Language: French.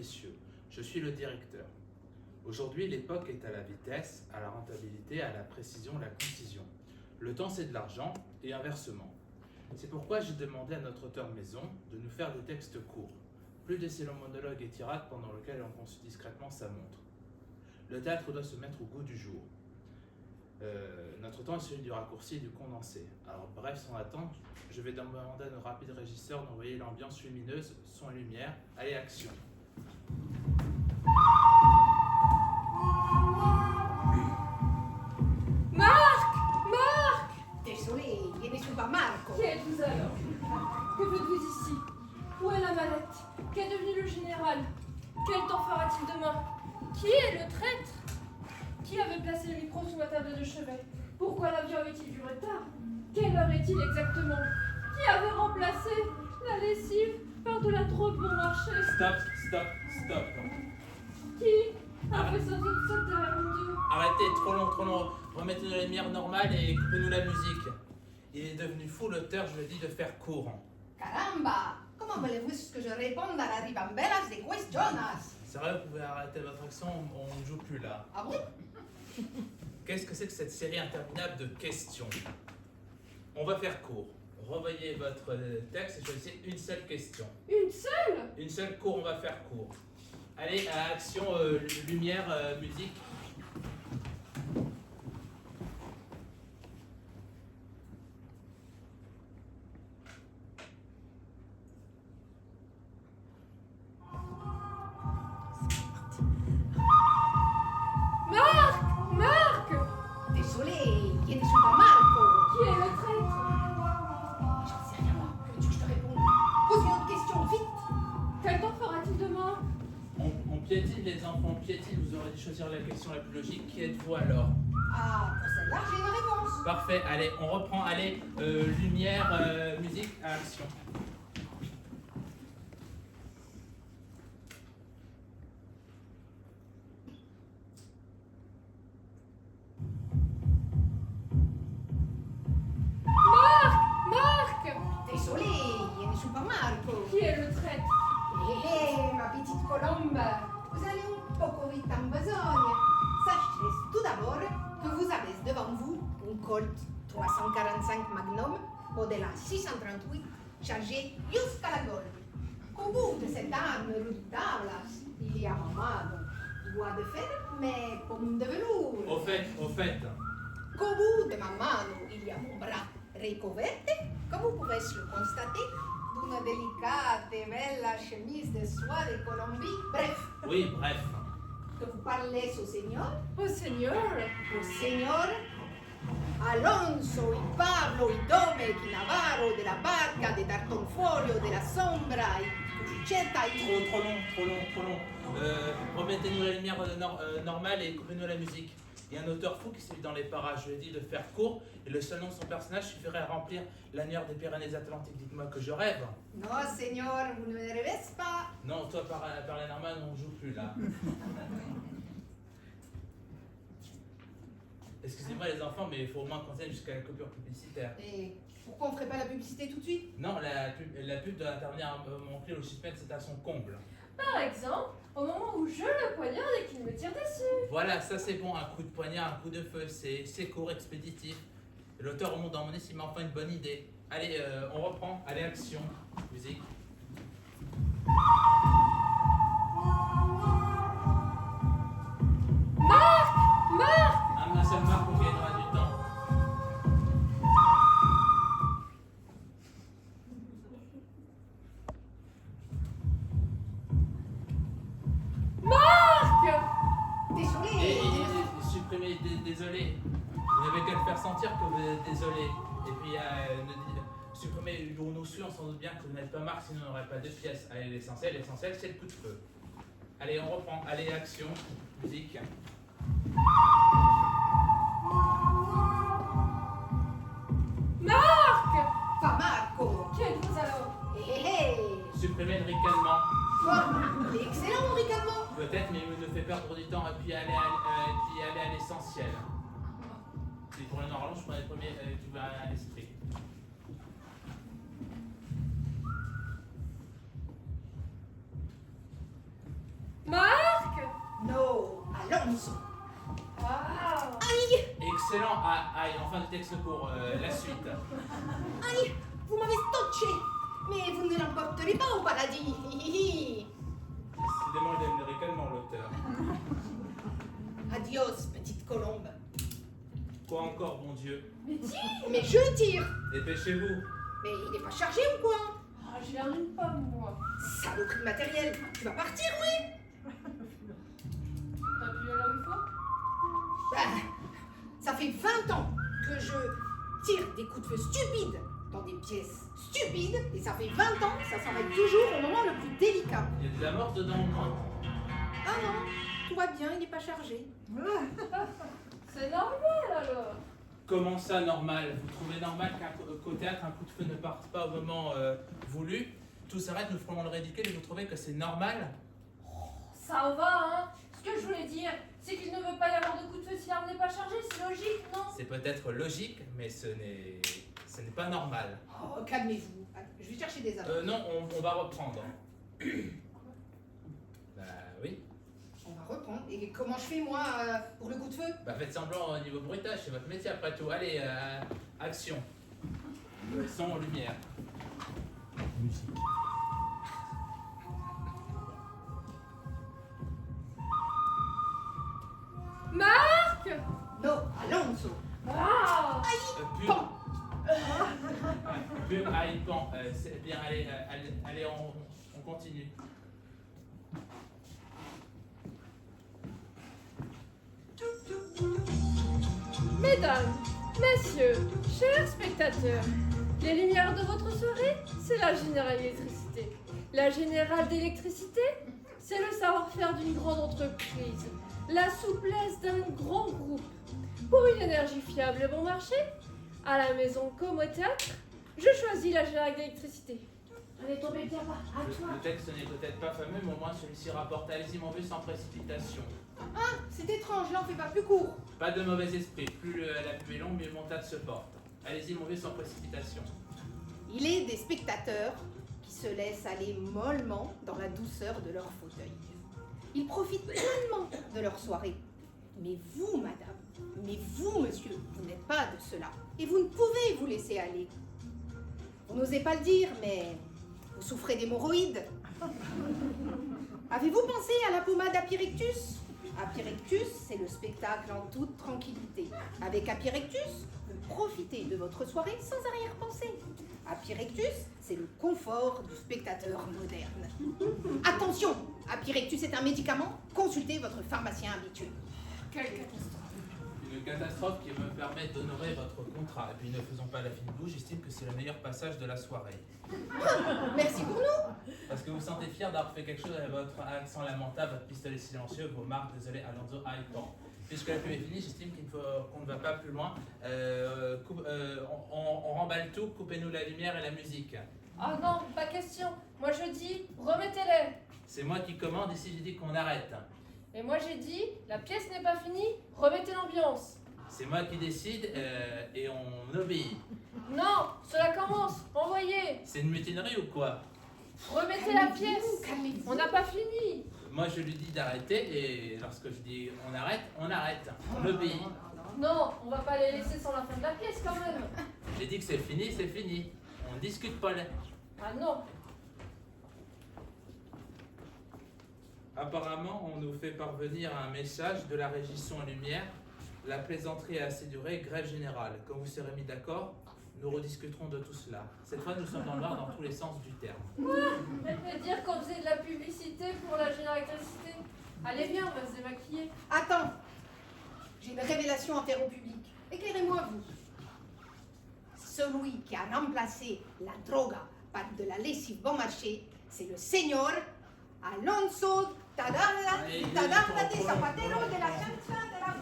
Messieurs, je suis le directeur. Aujourd'hui, l'époque est à la vitesse, à la rentabilité, à la précision, à la concision. Le temps, c'est de l'argent, et inversement. C'est pourquoi j'ai demandé à notre auteur maison de nous faire des textes courts, plus de ces longs monologues et tirades pendant lesquels on conçut discrètement sa montre. Le théâtre doit se mettre au goût du jour. Notre temps est celui du raccourci et du condensé. Alors bref, sans attendre, je vais demander à nos rapides régisseurs d'envoyer l'ambiance lumineuse, son et lumière. Allez, action! Marc! Désolé, je ne suis pas Marco. Qui êtes-vous alors? Que faites-vous ici? Où est la mallette? Qu'est devenu le général? Quel temps fera-t-il demain? Qui est le traître? Qui avait placé le micro sous ma table de chevet? Pourquoi l'avion avait-il du retard? Quelle heure est-il exactement? Qui avait remplacé la lessive par de la drogue bon marché? Stop! Qui a fait sortir tout ça derrière mon dos? Arrêtez, trop long. Remettez-nous la lumière normale et coupez-nous la musique. Il est devenu fou, l'auteur, je le dis, de faire court. Caramba! Comment voulez-vous que je réponde à la ribamberas de questiones? C'est vrai, vous pouvez arrêter votre action, on ne joue plus là. Ah bon? Qu'est-ce que c'est que cette série interminable de questions? On va faire court. Revoyez votre texte et choisissez une seule question. Une seule? Une seule court, on va faire court. Allez, à action, lumière, musique. Marc! Désolé, je ne suis pas Marco. Qui est le traître? J'en sais rien, moi. Que tu je te réponde? Pose une autre question, vite! Quel temps fera-t-il demain? On piétine, les enfants, on piétine. Vous aurez dû choisir la question la plus logique. Qui êtes-vous alors? Ah, pour celle-là, j'ai une réponse. Parfait, allez, on reprend. Allez, lumière, musique, action. Marc! Désolé, je ne suis pas Marco. Qui est le traître? Ma petite colombe, vous allez un poco vite en besogne. Sachez tout d'abord que vous avez devant vous un Colt 345 Magnum, modèle 638, chargé jusqu'à la gorge. Au bout de cette arme redoutable, il y a un mât, bois de fer, mais pomme de velours. Au fait. Qu'au bout de ma mano, il y a mon bras recouverte, comme vous pouvez le constater, d'une délicate et belle chemise de soie de Colombie. Bref, Oui, bref. que vous parlez au Seigneur, Oh Seigneur! Alonso y Pablo y Domec y Navarro de la barca de Tartonfolio de la Sombra y Cucheta y... Trop long. Remettez-nous la lumière normale et coupez-nous la musique. Il y a un auteur fou qui s'est mis dans les parages. Je lui ai dit de faire court et le seul nom de son personnage suffirait à remplir l'annuaire des Pyrénées-Atlantiques. Dites-moi que je rêve. Non, Seigneur, vous ne me rêvez pas. Non, toi, par la normale, on ne joue plus là. Excusez-moi les enfants, mais il faut au moins qu'on tienne jusqu'à la coupure publicitaire. Et pourquoi on ne ferait pas la publicité tout de suite? Non, la pub doit intervenir à montrer le suspense, c'est à son comble. Par exemple, au moment où je le poignarde et qu'il me tire dessus. Voilà, ça c'est bon, un coup de poignard, un coup de feu, c'est court, expéditif. L'auteur remonte dans mon nez s'il m'a enfin une bonne idée. Allez, on reprend, allez, action, musique. Marc! Un seul marque, on gagnera du temps. Désolé. Supprimez, désolé. Vous n'avez qu'à le faire sentir que vous êtes désolé. Et puis, supprimez pour nous suivre, on s'en doute bien que vous n'êtes pas marque, sinon on n'aurait pas de pièces. Allez, l'essentiel, c'est le coup de feu. Allez, on reprend. Allez, action, musique. Marc! Pas Marco. Qui êtes-vous alors? Supprimez le ricanement. Oh, excellent, ricanement. Peut-être, mais il nous fait perdre du temps. Et puis, aller à l'essentiel. Si pour le Nord, je prends les premiers qui va à l'esprit. Alonso. Ah. Aïe, Excellent. Ah, aïe, en fin de texte pour la suite. aïe, vous m'avez scotché. Mais vous ne l'emporterez pas au paradis. Décidément, il aimerait calmement l'auteur. Adios, petite colombe. Quoi encore, bon Dieu? Mais dis. Mais je tire. Dépêchez-vous. Mais il n'est pas chargé ou quoi? Ah, j'ai l'air d'une pomme, moi. Saloperie de matériel. Tu vas partir, oui? T'as appuyé là où il faut? Bah, ça fait 20 ans que je tire des coups de feu stupides dans des pièces stupides, et ça fait 20 ans que ça s'arrête toujours au moment le plus délicat. Il y a de la mort dedans, moi. Ah non, tout va bien, il n'est pas chargé. C'est normal alors. Comment ça, normal? Vous trouvez normal qu'au théâtre, un coup de feu ne parte pas au moment voulu? Tout s'arrête, nous ferons le ridicule et vous trouvez que c'est normal? Ça va, hein. Ce que je voulais dire, c'est qu'il ne veut pas y avoir de coup de feu si l'arme n'est pas chargée, c'est logique, non? C'est peut-être logique, mais ce n'est pas normal. Oh, calmez-vous. Allez, je vais chercher des armes. Non, on va reprendre. Bah oui. On va reprendre. Et comment je fais, moi, pour le coup de feu? Bah faites semblant au niveau bruitage, c'est votre métier après tout. Allez, action. Son, lumière. Musique. Marc. Non, Alonso. Ah. Pub. Pan. Pub, aïe, pan. C'est bien, allez, on continue. Mesdames, messieurs, chers spectateurs, les lumières de votre soirée, c'est la générale électricité. La générale d'électricité, c'est le savoir-faire d'une grande entreprise, la souplesse d'un grand groupe. Pour une énergie fiable et bon marché, à la maison comme au théâtre, je choisis la générale d'électricité. Allez, tombez bien bas, à toi. Le texte n'est peut-être pas fameux, mais au moins celui-ci rapporte. Allez-y, mon vieux, sans précipitation. Ah, c'est étrange, là on fait pas plus court. Pas de mauvais esprit. Plus la pub est longue, mieux mon tas se porte. Allez-y, mon vieux, sans précipitation. Il est des spectateurs qui se laissent aller mollement dans la douceur de leur fauteuil. Ils profitent pleinement de leur soirée. Mais vous, madame, mais vous, monsieur, vous n'êtes pas de cela. Et vous ne pouvez vous laisser aller. Vous n'osez pas le dire, mais vous souffrez d'hémorroïdes. Avez-vous pensé à la pommade Apirectus? Apirectus, c'est le spectacle en toute tranquillité. Avec Apirectus, vous profitez de votre soirée sans arrière-pensée. Apirectus, c'est le confort du spectateur moderne. Attention, Apirectus est un médicament, consultez votre pharmacien habitué. Quelle catastrophe. Une catastrophe qui me permet d'honorer votre contrat. Et puis ne faisons pas la fine bouche, j'estime que c'est le meilleur passage de la soirée. Merci pour nous. Parce que vous sentez fier d'avoir fait quelque chose avec votre accent lamentable, votre pistolet silencieux, vos marques, désolé, Alonso, Aipan. Puisque la pub est finie, j'estime qu'on ne va pas plus loin. On remballe tout, coupez-nous la lumière et la musique. Ah non, pas question. Moi je dis, remettez-les. C'est moi qui commande, ici j'ai dit qu'on arrête. Et moi j'ai dit, la pièce n'est pas finie, remettez l'ambiance. C'est moi qui décide et on obéit. Non, cela commence, envoyez. C'est une mutinerie ou quoi? Remettez la pièce. Calmez-vous. On n'a pas fini. Moi je lui dis d'arrêter et lorsque je dis on arrête, on obéit. Non, on va pas les laisser sans la fin de la pièce quand même. J'ai dit que c'est fini, c'est fini. On discute pas là. Ah non. Apparemment, on nous fait parvenir un message de la régie son et lumière. La plaisanterie est assez durée, grève générale. Quand vous serez mis d'accord, nous rediscuterons de tout cela. Cette fois, nous sommes dans le noir dans tous les sens du terme. Elle veut dire qu'on faisait de la publicité pour la générale électricité. Allez bien, on va se démaquiller. Attends, j'ai une révélation à faire au public. Éclairez-moi, vous. Celui qui a remplacé la droga par de la lessive bon marché, c'est le señor Alonso Tadala de Zapatero de la chancha de la...